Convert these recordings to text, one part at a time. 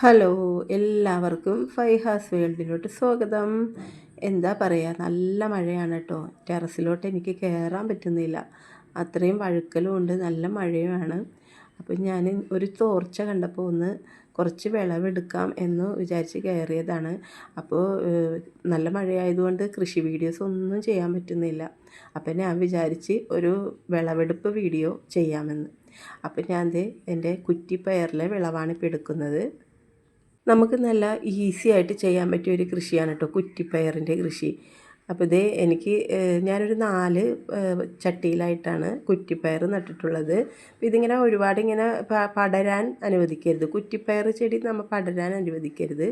Hello, എല്ലാവർക്കും ഫൈഹാസ് വേൾഡിലോട്ട് സ്വാഗതം. എന്താ പറയുക, നല്ല മഴയാണ് കേട്ടോ. ടെറസിലോട്ട് എനിക്ക് കയറാൻ പറ്റുന്നില്ല, അത്രയും വഴുക്കലും ഉണ്ട്, നല്ല മഴയുമാണ്. അപ്പോൾ ഞാൻ ഒരു തോർച്ച കണ്ടപ്പോൾ ഒന്ന് കുറച്ച് വിളവെടുക്കാം എന്ന് വിചാരിച്ച് കയറിയതാണ്. അപ്പോൾ നല്ല മഴയായതുകൊണ്ട് കൃഷി വീഡിയോസ് ഒന്നും ചെയ്യാൻ പറ്റുന്നില്ല. അപ്പോൾ ഞാൻ വിചാരിച്ച് ഒരു വിളവെടുപ്പ് വീഡിയോ ചെയ്യാമെന്ന്. അപ്പോൾ ഞാൻ എൻ്റെ കുറ്റിപ്പയറിലെ വിളവാണ് ഇപ്പോൾ എടുക്കുന്നത്. നമുക്ക് നല്ല ഈസി ആയിട്ട് ചെയ്യാൻ പറ്റിയ ഒരു കൃഷിയാണ് കേട്ടോ കുറ്റിപ്പയറിൻ്റെ കൃഷി. അപ്പോൾ എനിക്ക് ഞാനൊരു 4 ചട്ടിയിലായിട്ടാണ് കുറ്റിപ്പയർ നട്ടിട്ടുള്ളത്. ഇതിങ്ങനെ ഒരുപാട് ഇങ്ങനെ പടരാൻ അനുവദിക്കരുത്. കുറ്റിപ്പയർ ചെടി നമ്മൾ പടരാൻ അനുവദിക്കരുത്.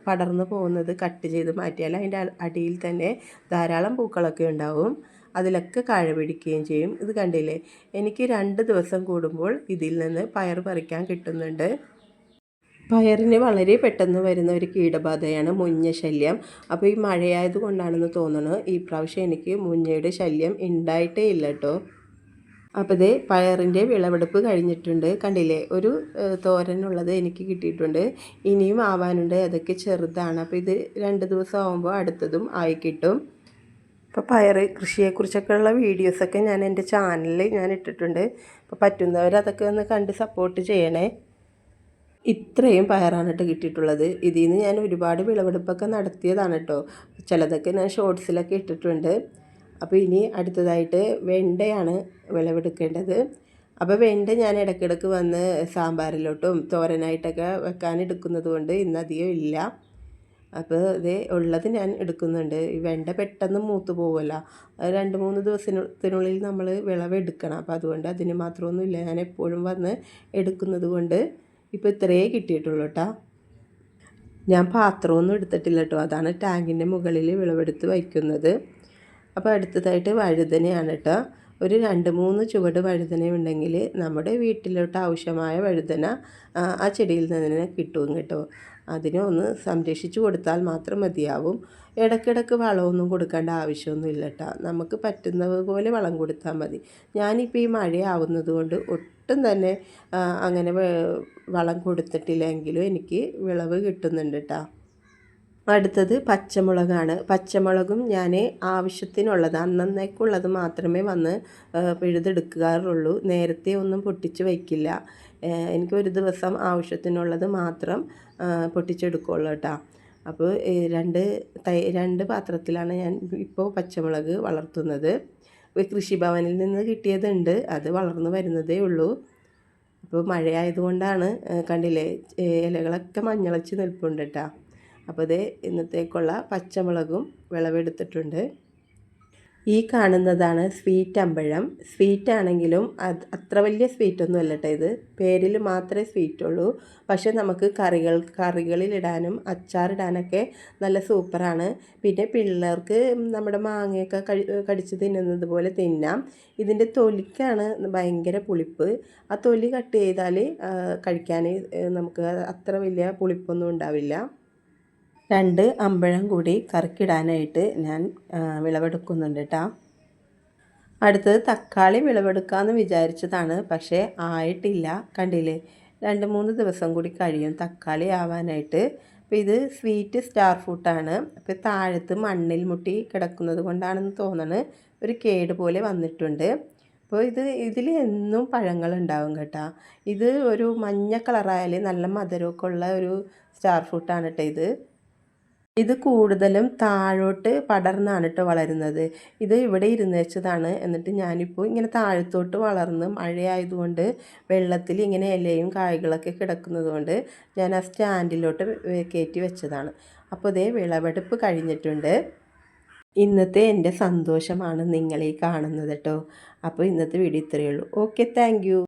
പടർന്ന് പോകുന്നത് കട്ട് ചെയ്ത് മാറ്റിയാൽ അതിൻ്റെ അടിയിൽ തന്നെ ധാരാളം പൂക്കളൊക്കെ ഉണ്ടാവും. അതിലൊക്കെ കാഴ പിടിക്കുകയും ചെയ്യും. ഇത് കണ്ടില്ലേ, എനിക്ക് 2 ദിവസം കൂടുമ്പോൾ ഇതിൽ നിന്ന് പയർ പറിക്കാൻ കിട്ടുന്നുണ്ട്. പയറിന് വളരെ പെട്ടെന്ന് വരുന്ന ഒരു കീടബാധയാണ് മുഞ്ഞ ശല്യം. അപ്പോൾ ഈ മഴയായത് കൊണ്ടാണെന്ന് തോന്നുന്നു ഈ പ്രാവശ്യം എനിക്ക് മുഞ്ഞയുടെ ശല്യം ഉണ്ടായിട്ടേ ഇല്ല കേട്ടോ. അപ്പോൾ പയറിൻ്റെ വിളവെടുപ്പ് കഴിഞ്ഞിട്ടുണ്ട്. കണ്ടില്ലേ, ഒരു തോരനുള്ളത് എനിക്ക് കിട്ടിയിട്ടുണ്ട്. ഇനിയും ആവാനുണ്ട്, അതൊക്കെ ചെറുതാണ്. അപ്പോൾ ഇത് 2 ദിവസം ആകുമ്പോൾ അടുത്തതും ആയി കിട്ടും. അപ്പോൾ പയർ കൃഷിയെക്കുറിച്ചൊക്കെയുള്ള വീഡിയോസൊക്കെ ഞാൻ എൻ്റെ ചാനലിൽ ഞാൻ ഇട്ടിട്ടുണ്ട്. അപ്പോൾ പറ്റുന്നവർ അതൊക്കെ ഒന്ന് കണ്ട് സപ്പോർട്ട് ചെയ്യണേ. ഇത്രയും പയറാണ് കേട്ടോ കിട്ടിയിട്ടുള്ളത്. ഇതിൽ നിന്ന് ഞാൻ ഒരുപാട് വിളവെടുപ്പൊക്കെ നടത്തിയതാണ് കേട്ടോ. ചിലതൊക്കെ ഞാൻ ഷോർട്സിലൊക്കെ ഇട്ടിട്ടുണ്ട്. അപ്പോൾ ഇനി അടുത്തതായിട്ട് വെണ്ടയാണ് വിളവെടുക്കേണ്ടത്. അപ്പോൾ വെണ്ട ഞാൻ ഇടയ്ക്കിടയ്ക്ക് വന്ന് സാമ്പാറിലോട്ടും തോരനായിട്ടൊക്കെ വെക്കാൻ എടുക്കുന്നത് കൊണ്ട് ഇന്ന് അധികം ഇല്ല. അപ്പോൾ ഉള്ളത് ഞാൻ എടുക്കുന്നുണ്ട്. ഈ വെണ്ട പെട്ടെന്ന് മൂത്ത് പോകുമല്ലോ, 2-3 ദിവസത്തിനുള്ളിൽ നമ്മൾ വിളവെടുക്കണം. അപ്പോൾ അതുകൊണ്ട് അതിന് മാത്രമൊന്നുമില്ല, ഞാൻ എപ്പോഴും വന്ന് എടുക്കുന്നത് കൊണ്ട് ഇപ്പോൾ ഇത്രയേ കിട്ടിയിട്ടുള്ളൂ കേട്ടോ. ഞാൻ പാത്രമൊന്നും എടുത്തിട്ടില്ല കേട്ടോ, അതാണ് ടാങ്കിൻ്റെ മുകളിൽ വിളവെടുത്ത് വയ്ക്കുന്നത്. അപ്പോൾ അടുത്തതായിട്ട് വഴുതനയാണ് കേട്ടോ. ഒരു 2-3 ചുവട് വഴുതന ഉണ്ടെങ്കിൽ നമ്മുടെ വീട്ടിലോട്ട് ആവശ്യമായ വഴുതന ആ ചെടിയിൽ നിന്ന് തന്നെ കിട്ടും കേട്ടോ. അതിനെ ഒന്ന് സംരക്ഷിച്ച് കൊടുത്താൽ മാത്രം മതിയാവും. ഇടയ്ക്കിടയ്ക്ക് വളമൊന്നും കൊടുക്കേണ്ട ആവശ്യമൊന്നുമില്ല കേട്ടോ. നമുക്ക് പറ്റുന്നത് പോലെ വളം കൊടുത്താൽ മതി. ഞാനിപ്പോൾ ഈ മഴയാവുന്നത് കൊണ്ട് ഒട്ടും തന്നെ അങ്ങനെ വളം കൊടുത്തിട്ടില്ലെങ്കിലും എനിക്ക് വിളവ് കിട്ടുന്നുണ്ട് കേട്ടോ. അടുത്തത് പച്ചമുളകാണ്. പച്ചമുളകും ഞാൻ ആവശ്യത്തിനുള്ളത് അന്നേക്കുള്ളത് മാത്രമേ വന്ന് പിഴുതെടുക്കാറുള്ളൂ. നേരത്തെ ഒന്നും പൊട്ടിച്ച് വയ്ക്കില്ല. എനിക്ക് ഒരു ദിവസം ആവശ്യത്തിനുള്ളത് മാത്രം പൊട്ടിച്ചെടുക്കുള്ളൂ കേട്ടോ. അപ്പോൾ 2 പാത്രത്തിലാണ് ഞാൻ ഇപ്പോൾ പച്ചമുളക് വളർത്തുന്നത്. കൃഷിഭവനിൽ നിന്ന് കിട്ടിയതുണ്ട്, അത് വളർന്നു വരുന്നതേ ഉള്ളൂ. അപ്പോൾ മഴയായതുകൊണ്ടാണ് കണ്ടില്ലേ, ഇലകളൊക്കെ മഞ്ഞളച്ച് നിൽപ്പുണ്ട് കേട്ടോ. അപ്പോൾ ഇന്നത്തേക്കുള്ള പച്ചമുളകും വിളവെടുത്തിട്ടുണ്ട്. ഈ കാണുന്നതാണ് സ്വീറ്റ് അമ്പഴം. സ്വീറ്റ് ആണെങ്കിലും അത്ര വലിയ സ്വീറ്റൊന്നും അല്ല കേട്ടോ. ഇത് പേരിൽ മാത്രമേ സ്വീറ്റുള്ളൂ. പക്ഷെ നമുക്ക് കറികളിലിടാനും അച്ചാറിടാനൊക്കെ നല്ല സൂപ്പറാണ്. പിന്നെ പിള്ളേർക്ക് നമ്മുടെ മാങ്ങയൊക്കെ കടിച്ച് തിന്നുന്നത് പോലെ തിന്നാം. ഇതിൻ്റെ തൊലിക്കാണ് ഭയങ്കര പുളിപ്പ്. ആ തൊലി കട്ട് ചെയ്താൽ കഴിക്കാൻ നമുക്ക് അത്ര വലിയ പുളിപ്പൊന്നും ഉണ്ടാവില്ല. 2 അമ്പഴം കൂടി കറിക്കിടാനായിട്ട് ഞാൻ വിളവെടുക്കുന്നുണ്ട് കേട്ടോ. അടുത്തത് തക്കാളി വിളവെടുക്കാമെന്ന് വിചാരിച്ചതാണ്, പക്ഷേ ആയിട്ടില്ല. കണ്ടില്ലേ, 2-3 ദിവസം കൂടി കഴിയും തക്കാളി ആവാനായിട്ട്. അപ്പോൾ ഇത് സ്വീറ്റ് സ്റ്റാർ ഫ്രൂട്ടാണ്. അപ്പോൾ താഴത്ത് മണ്ണിൽ മുട്ടി കിടക്കുന്നത് കൊണ്ടാണെന്ന് തോന്നുന്നത് ഒരു കേട് പോലെ വന്നിട്ടുണ്ട്. അപ്പോൾ ഇതിൽ എന്നും പഴങ്ങളുണ്ടാവും കേട്ടോ. ഇത് ഒരു മഞ്ഞ കളറായാൽ നല്ല മധുരമൊക്കെ ഉള്ള ഒരു സ്റ്റാർ ഫ്രൂട്ടാണ് കേട്ടോ. ഇത് കൂടുതലും താഴോട്ട് പടർന്നാണ് കേട്ടോ വളരുന്നത്. ഇത് ഇവിടെ ഇരുന്ന് വെച്ചതാണ്. എന്നിട്ട് ഞാനിപ്പോൾ ഇങ്ങനെ താഴത്തോട്ട് വളർന്ന് മഴയായതുകൊണ്ട് വെള്ളത്തിൽ ഇങ്ങനെ ഇലയും കായ്കളൊക്കെ കിടക്കുന്നത് കൊണ്ട് ഞാൻ ആ സ്റ്റാൻഡിലോട്ട് കയറ്റി വെച്ചതാണ്. അപ്പോൾ വിളവെടുപ്പ് കഴിഞ്ഞിട്ടുണ്ട്. ഇന്നത്തെ എൻ്റെ സന്തോഷമാണ് നിങ്ങളീ കാണുന്നത് കേട്ടോ. അപ്പോൾ ഇന്നത്തെ വീഡിയോ ഇത്രയേ ഉള്ളൂ. Okay, thank you.